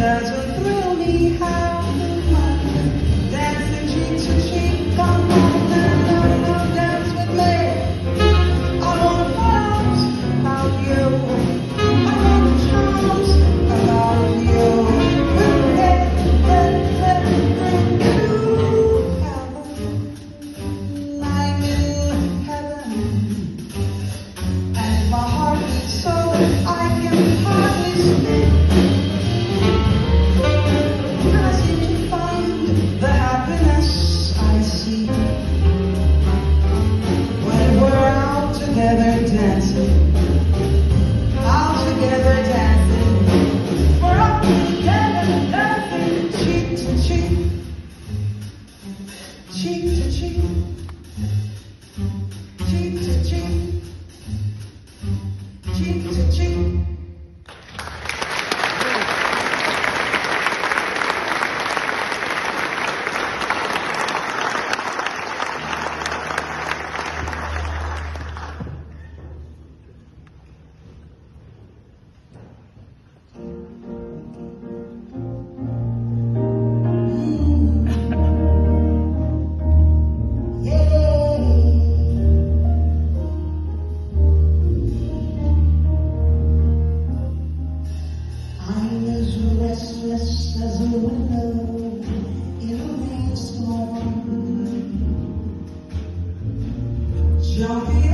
doesn't thrill me how much. Dancing cheek to cheek, come on and dance with me. I want facts about you. I want charms about you. I'm in heaven, and my heart beats so I can hardly speak. I seem to find the happiness I seek when we're out together dancing. Out together dancing. We're out together dancing. Cheek to cheek. Cheek to cheek. Cheek to cheek. Cheek to cheek. I'm as restless as a willow in a rainstorm, jumping